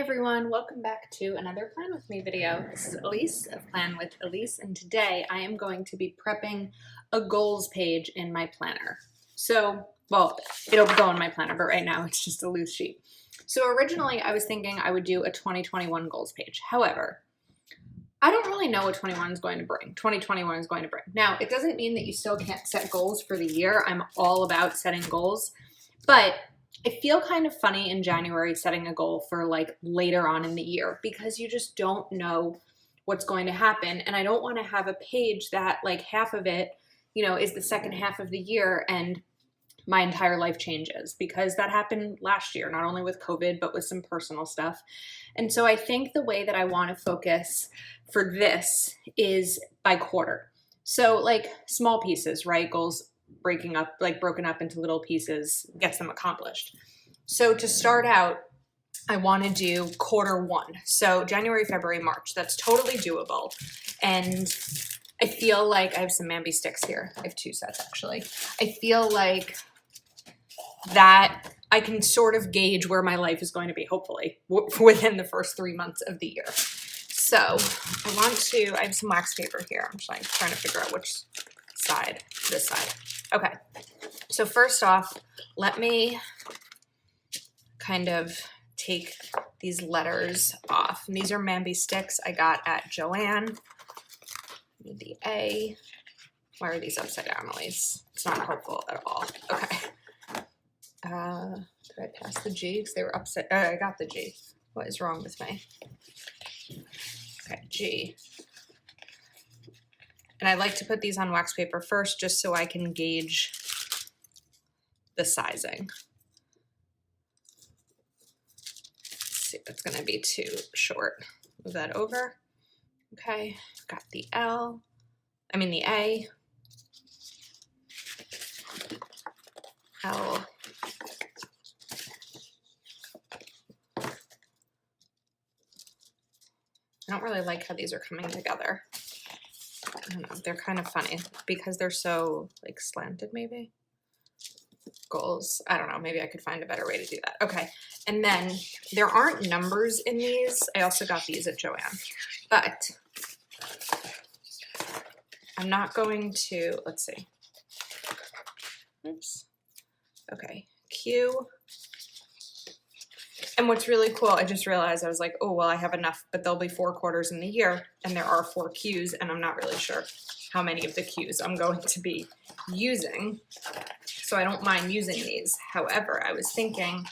everyone, welcome back to another Plan With Me video. This is Elise of Plan with Elise, and today I am going to be prepping a goals page in my planner. Well, it'll go in my planner, but right now it's just a loose sheet. So originally I was thinking I would do a 2021 goals page. However, I don't really know what 2021 is going to bring. Now, it doesn't mean that you still can't set goals for the year. I'm all about setting goals, but I feel kind of funny in January setting a goal for like later on in the year because you just don't know what's going to happen. And I don't want to have a page that like half of it, is the second half of the year and my entire life changes, because that happened last year, not only with COVID, but with some personal stuff. And so I think the way that I want to focus for this is by quarter. So like small pieces, right? Goals broken up into little pieces gets them accomplished. So to start out, I want to do Q1. So January, February, March. That's totally doable. And I feel like I have some Mambi sticks here. I have 2 sets actually. I feel like that I can sort of gauge where my life is going to be, hopefully, within the first 3 months of the year. So I have some wax paper here. I'm just like trying to figure out which side, this side. Okay, so first off, let me kind of take these letters off. And these are Mambi sticks I got at Joann. Need the A. Why are these upside down, Elise? It's not helpful at all. Okay. Did I pass the G? Because they were upside. I got the G. What is wrong with me? Okay, G. And I like to put these on wax paper first just so I can gauge the sizing. Let's see if it's going to be too short. Move that over. Okay, got the L. The A. L. I don't really like how these are coming together. I don't know, they're kind of funny because they're so like slanted maybe. Goals, I don't know, maybe I could find a better way to do that. Okay, and then there aren't numbers in these. I also got these at Joann, but I'm not going to, let's see. Oops. Okay, Q. And what's really cool, I just realized I was like, oh, well, I have enough, but there'll be 4 quarters in the year, and there are 4 Qs, and I'm not really sure how many of the Qs I'm going to be using. So I don't mind using these. However, I was thinking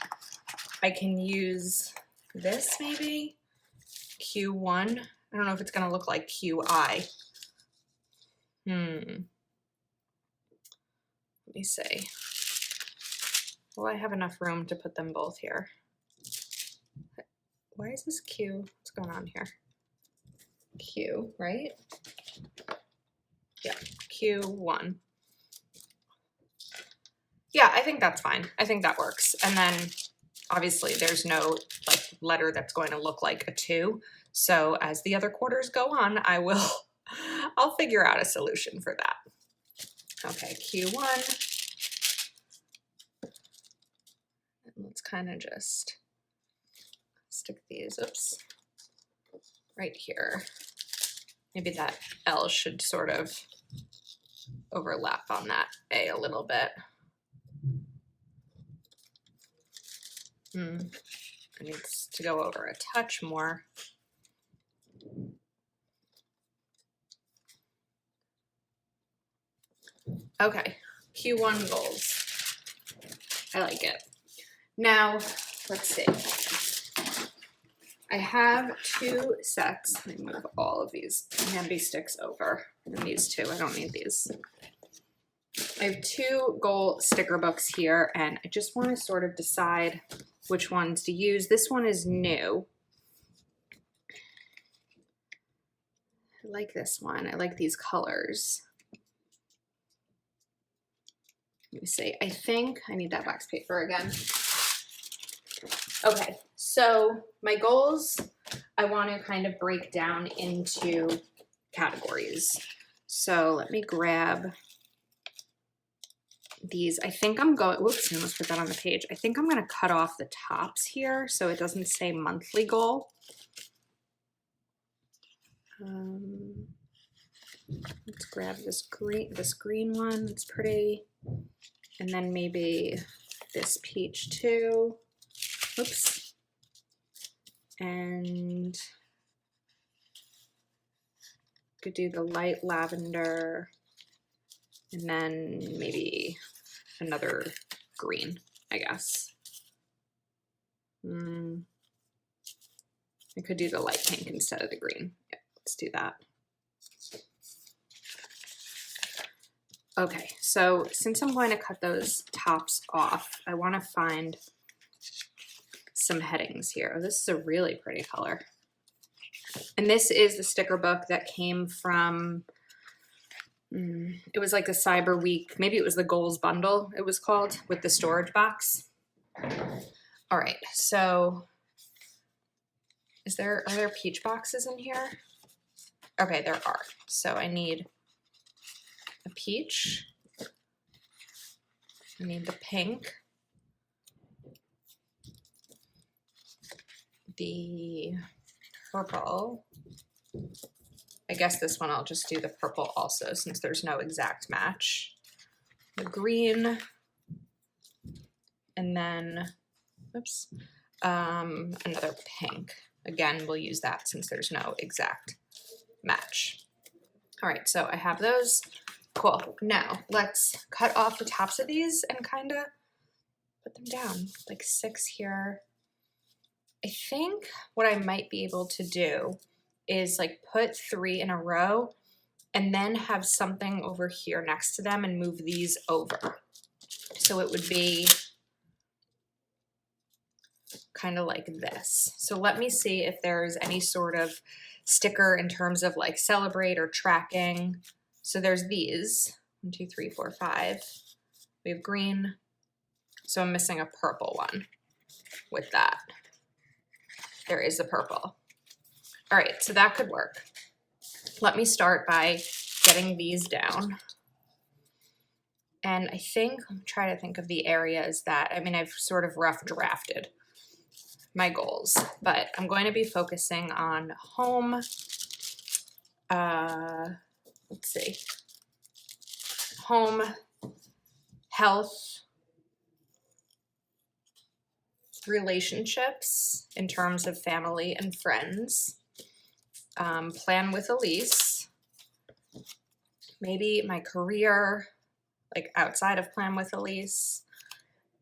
I can use this maybe, Q1. I don't know if it's going to look like QI. Let me see. Will I have enough room to put them both here? Why is this Q? What's going on here? Q, right? Yeah, Q1. Yeah, I think that's fine. I think that works. And then obviously there's no like letter that's going to look like a 2. So as the other quarters go on, I'll figure out a solution for that. Okay, Q1. And let's kind of just stick these, oops, right here. Maybe that L should sort of overlap on that A a little bit. It needs to go over a touch more. Okay, Q1 goals. I like it. Now, let's see. I have 2 sets. Let me move all of these Mambi sticks over. And these 2, I don't need these. I have 2 goal sticker books here, and I just want to sort of decide which ones to use. This one is new. I like this one. I like these colors. Let me see. I think I need that wax paper again. Okay, so my goals, I want to kind of break down into categories. So let me grab these. I think I'm going, whoops, I almost put that on the page. I think I'm going to cut off the tops here so it doesn't say monthly goal. Let's grab this green one. It's pretty. And then maybe this peach too. Oops. And could do the light lavender. And then maybe another green, I guess. I could do the light pink instead of the green. Yeah, let's do that. Okay, so since I'm going to cut those tops off, I want to find some headings here. Oh, this is a really pretty color. And this is the sticker book that came from, it was like a Cyber Week, maybe it was the Goals Bundle it was called, with the storage box. All right, so are there peach boxes in here? Okay, there are. So I need a peach. I need the pink. The purple. I guess this one I'll just do the purple also since there's no exact match. The green. And then, oops, another pink. Again, we'll use that since there's no exact match. All right, so I have those. Cool. Now let's cut off the tops of these and kind of put them down, like 6 here. I think what I might be able to do is like put 3 in a row and then have something over here next to them and move these over. So it would be kind of like this. So let me see if there's any sort of sticker in terms of like celebrate or tracking. So there's these, 1, 2, 3, 4, 5. We have green. So I'm missing a purple one with that. There is the purple. All right, so that could work. Let me start by getting these down. And I think, I'm trying to think of the areas that, I mean, I've sort of rough drafted my goals, but I'm going to be focusing on home, let's see, home, health, relationships in terms of family and friends, plan with Elise, maybe my career, like outside of plan with Elise,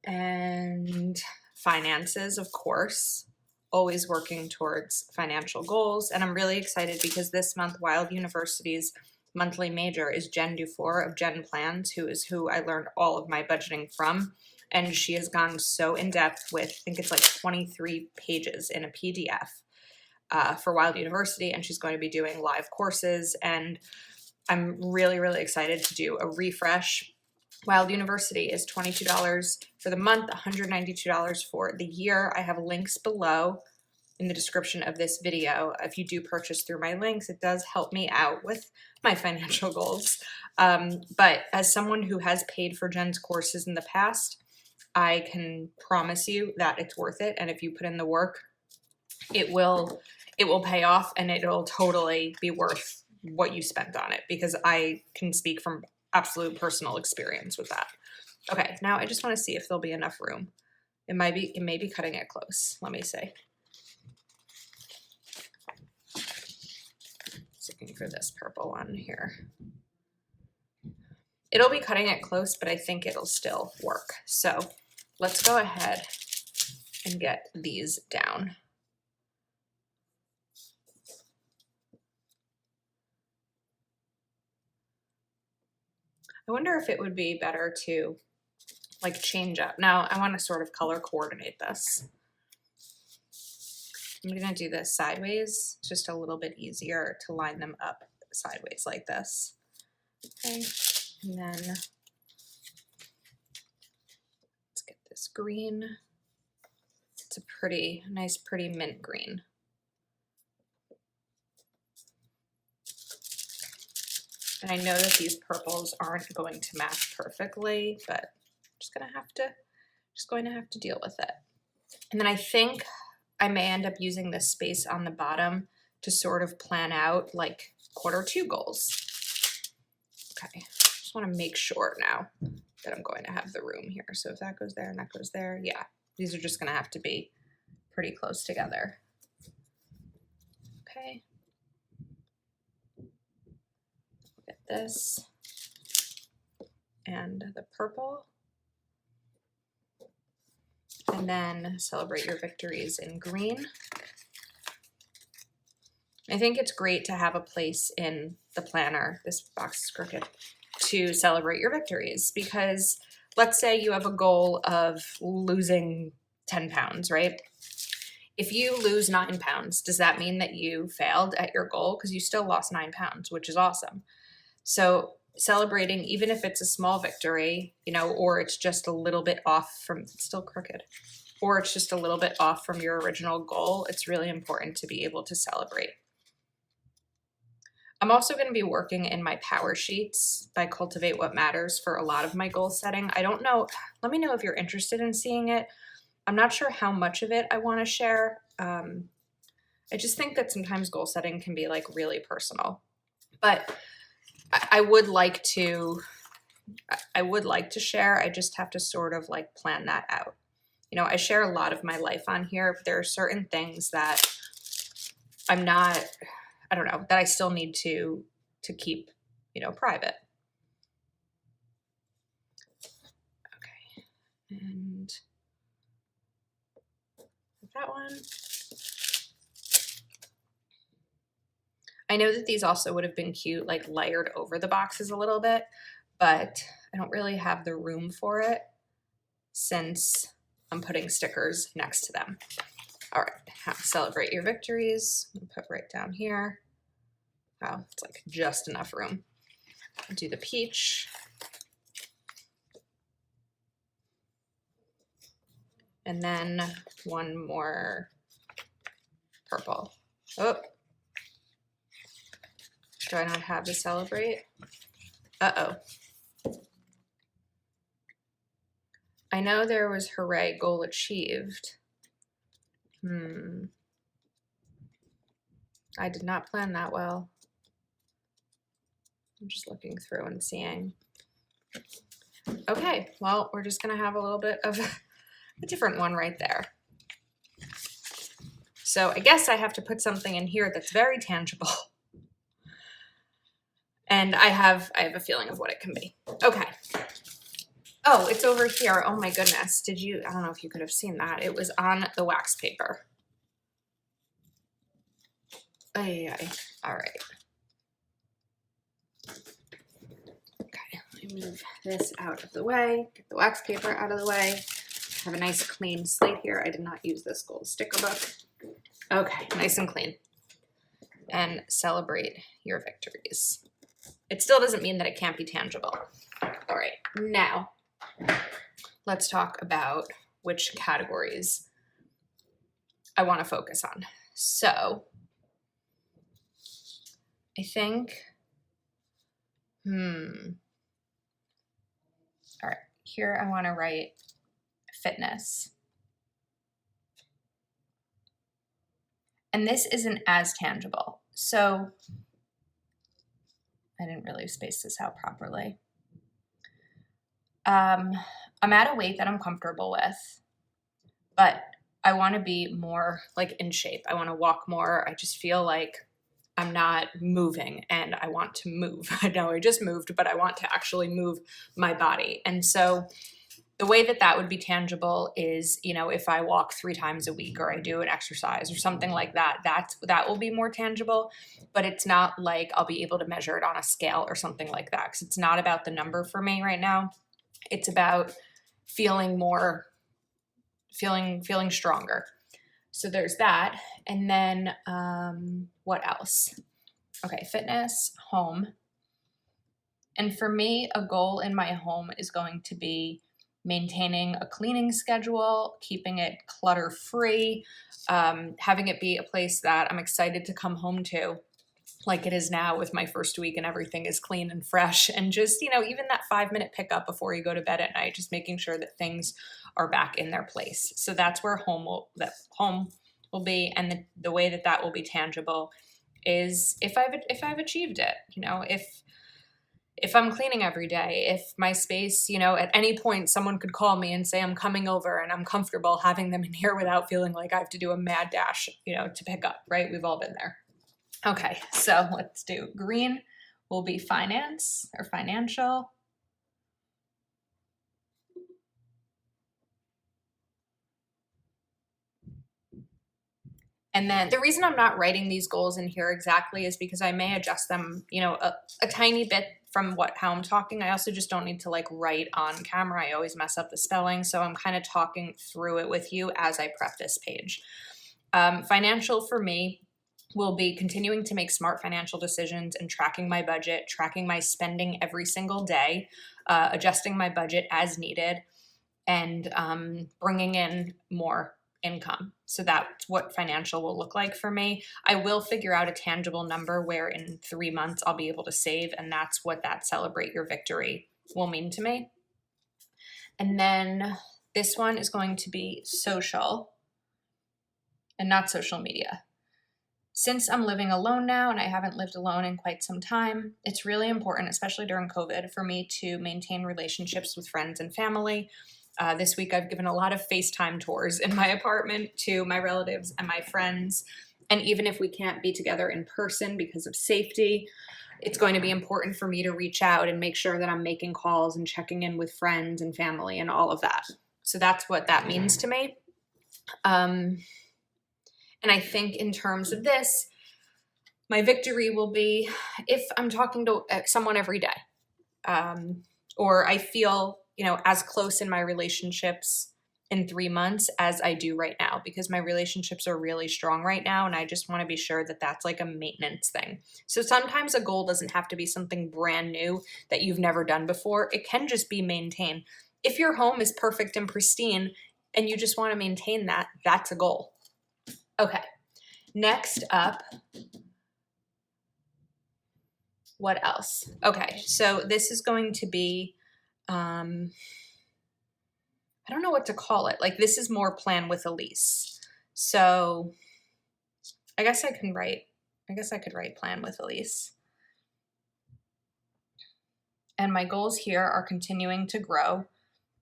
and finances, of course, always working towards financial goals. And I'm really excited because this month, Wild University's monthly major is Jen Dufour of Jen Plans, who is who I learned all of my budgeting from. And she has gone so in depth with, I think it's like 23 pages in a PDF for Wild University. And she's going to be doing live courses. And I'm really, really excited to do a refresh. Wild University is $22 for the month, $192 for the year. I have links below in the description of this video. If you do purchase through my links, it does help me out with my financial goals. But as someone who has paid for Jen's courses in the past, I can promise you that it's worth it. And if you put in the work, it will pay off and it'll totally be worth what you spent on it, because I can speak from absolute personal experience with that. Okay, now I just want to see if there'll be enough room. It may be cutting it close. Let me see. Looking for this purple one here. It'll be cutting it close, but I think it'll still work. So let's go ahead and get these down. I wonder if it would be better to like change up. Now I want to sort of color coordinate this. I'm going to do this sideways. It's just a little bit easier to line them up sideways like this. Okay, and then let's get this green. It's a pretty, nice, pretty mint green. And I know that these purples aren't going to match perfectly, but I'm just going to have to deal with it. And then I think I may end up using this space on the bottom to sort of plan out like Q2 goals. Okay, just want to make sure now that I'm going to have the room here. So if that goes there and that goes there, yeah, these are just going to have to be pretty close together. Okay. Get this and the purple. And then celebrate your victories in green. I think it's great to have a place in the planner, this box is crooked, to celebrate your victories, because let's say you have a goal of losing 10 pounds, right? If you lose 9 pounds, does that mean that you failed at your goal? Because you still lost 9 pounds, which is awesome. So celebrating, even if it's a small victory, you know, or it's just a little bit off from, it's still crooked, or it's just a little bit off from your original goal, it's really important to be able to celebrate. I'm also going to be working in my power sheets by Cultivate What Matters for a lot of my goal setting. I don't know, let me know if you're interested in seeing it. I'm not sure how much of it I want to share. I just think that sometimes goal setting can be like really personal, but I would like to share. I just have to sort of like plan that out. You know, I share a lot of my life on here, but there are certain things that I don't know, that I still need to keep, you know, private. Okay. And that one. I know that these also would have been cute, like layered over the boxes a little bit, but I don't really have the room for it since I'm putting stickers next to them. All right, celebrate your victories. I'll put right down here. Wow, it's like just enough room. I'll do the peach. And then one more purple. Oh, do I not have to celebrate? Uh-oh. I know there was hooray, goal achieved. I did not plan that well. I'm just looking through and seeing. Okay, well, we're just gonna have a little bit of a different one right there. So I guess I have to put something in here that's very tangible. And I have a feeling of what it can be. Okay. Oh, it's over here. Oh my goodness. I don't know if you could have seen that. It was on the wax paper. All right. Okay, let me move this out of the way, get the wax paper out of the way. Have a nice clean slate here. I did not use this gold sticker book. Okay, nice and clean. And celebrate your victories. It still doesn't mean that it can't be tangible. All right, now let's talk about which categories I want to focus on. So I think, all right, here I want to write fitness. And this isn't as tangible. So I didn't really space this out properly. I'm at a weight that I'm comfortable with, but I want to be more like in shape. I want to walk more. I just feel like I'm not moving and I want to move. I know I just moved, but I want to actually move my body. And so the way that that would be tangible is, you know, if I walk 3 times a week or I do an exercise or something like that, that will be more tangible, but it's not like I'll be able to measure it on a scale or something like that, because it's not about the number for me right now. It's about feeling stronger. So there's that. And then what else? Okay, fitness, home. And for me, a goal in my home is going to be maintaining a cleaning schedule, keeping it clutter-free, having it be a place that I'm excited to come home to. like it is now with my first week and everything is clean and fresh. And just, even that 5-minute pickup before you go to bed at night, just making sure that things are back in their place. So that's where home will be. And the way that that will be tangible is if I've achieved it, if I'm cleaning every day, if my space, at any point someone could call me and say I'm coming over and I'm comfortable having them in here without feeling like I have to do a mad dash, to pick up, right? We've all been there. Okay, so let's do green will be finance or financial. And then the reason I'm not writing these goals in here exactly is because I may adjust them, a tiny bit from how I'm talking. I also just don't need to like write on camera. I always mess up the spelling. So I'm kind of talking through it with you as I prep this page. Financial for me will be continuing to make smart financial decisions and tracking my budget, tracking my spending every single day, adjusting my budget as needed, and bringing in more income. So that's what financial will look like for me. I will figure out a tangible number where in 3 months I'll be able to save, and that's what that celebrate your victory will mean to me. And then this one is going to be social and not social media. Since I'm living alone now and I haven't lived alone in quite some time, it's really important, especially during COVID, for me to maintain relationships with friends and family. This week I've given a lot of FaceTime tours in my apartment to my relatives and my friends. And even if we can't be together in person because of safety, it's going to be important for me to reach out and make sure that I'm making calls and checking in with friends and family and all of that. So that's what that means to me. And I think in terms of this, my victory will be if I'm talking to someone every day, or I feel, as close in my relationships in 3 months as I do right now, because my relationships are really strong right now. And I just want to be sure that that's like a maintenance thing. So sometimes a goal doesn't have to be something brand new that you've never done before. It can just be maintain. If your home is perfect and pristine and you just want to maintain that, that's a goal. Okay, next up, what else? Okay, so this is going to be, I don't know what to call it. Like this is more plan with Elise. So I guess I could write plan with Elise. And my goals here are continuing to grow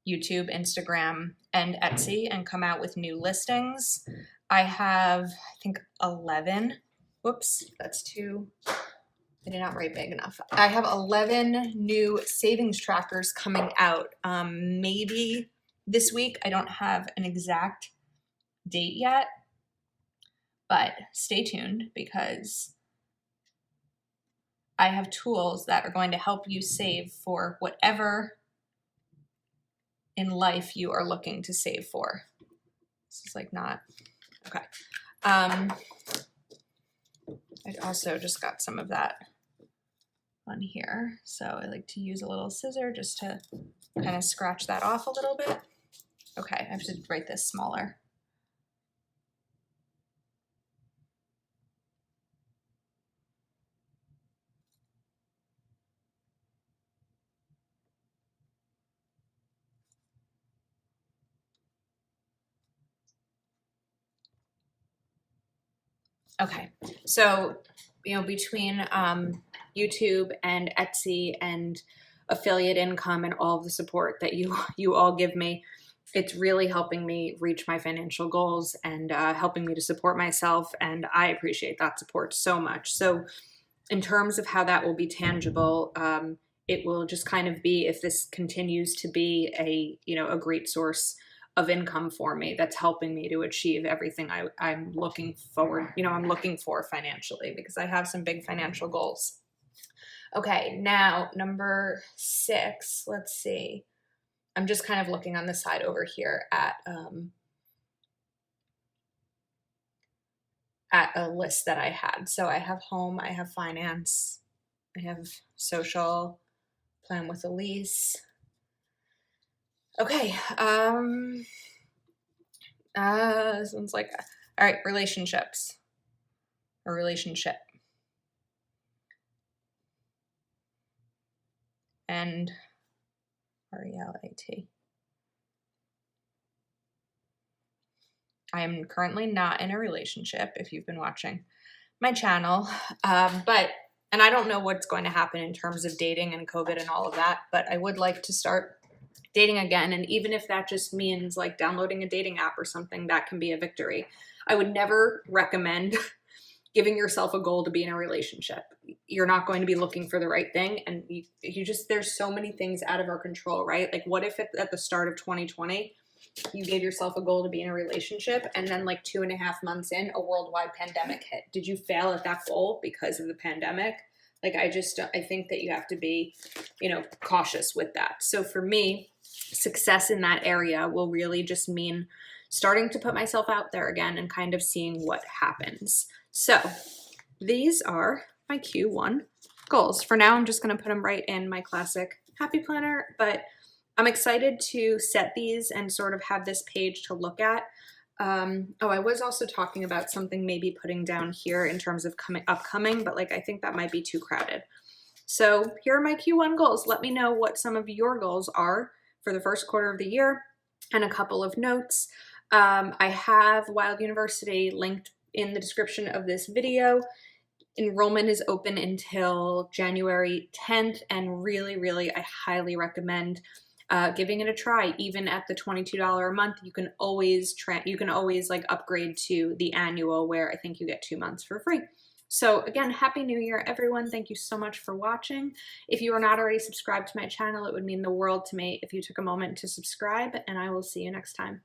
YouTube, Instagram, and Etsy and come out with new listings. I have, I think, 11. Whoops, that's 2. I did not write big enough. I have 11 new savings trackers coming out. Maybe this week. I don't have an exact date yet, but stay tuned because I have tools that are going to help you save for whatever in life you are looking to save for. This is like not, okay. I also just got some of that on here. So I like to use a little scissor just to kind of scratch that off a little bit. Okay, I have to write this smaller. Okay, so, between YouTube and Etsy and affiliate income and all of the support that you all give me, it's really helping me reach my financial goals and helping me to support myself. And I appreciate that support so much. So in terms of how that will be tangible, it will just kind of be, if this continues to be a great source of income for me that's helping me to achieve everything I'm looking forward, I'm looking for financially, because I have some big financial goals. Okay, now number 6, let's see. I'm just kind of looking on the side over here at a list that I had. So I have home, I have finance, I have social, plan with Elise. Okay, this one's like, all right, relationships or relationship. and R-E-L-A-T. I am currently not in a relationship, if you've been watching my channel, and I don't know what's going to happen in terms of dating and COVID and all of that, but I would like to start dating again. And even if that just means like downloading a dating app or something, that can be a victory. I would never recommend giving yourself a goal to be in a relationship. You're not going to be looking for the right thing. And you just, there's so many things out of our control, right? Like what if at the start of 2020, you gave yourself a goal to be in a relationship and then like 2.5 months in, a worldwide pandemic hit? Did you fail at that goal because of the pandemic? Like I think that you have to be, cautious with that. So for me, success in that area will really just mean starting to put myself out there again and kind of seeing what happens. So these are my Q1 goals. For now, I'm just going to put them right in my classic happy planner, but I'm excited to set these and sort of have this page to look at. I was also talking about something maybe putting down here in terms of upcoming, but like I think that might be too crowded. So here are my Q1 goals. Let me know what some of your goals are for the first quarter of the year, and a couple of notes. I have Wild University linked in the description of this video. Enrollment is open until January 10th, and really, I highly recommend giving it a try. Even at the $22 a month, you can always like upgrade to the annual, where I think you get 2 months for free. So again, Happy New Year, everyone. Thank you so much for watching. If you are not already subscribed to my channel, it would mean the world to me if you took a moment to subscribe, and I will see you next time.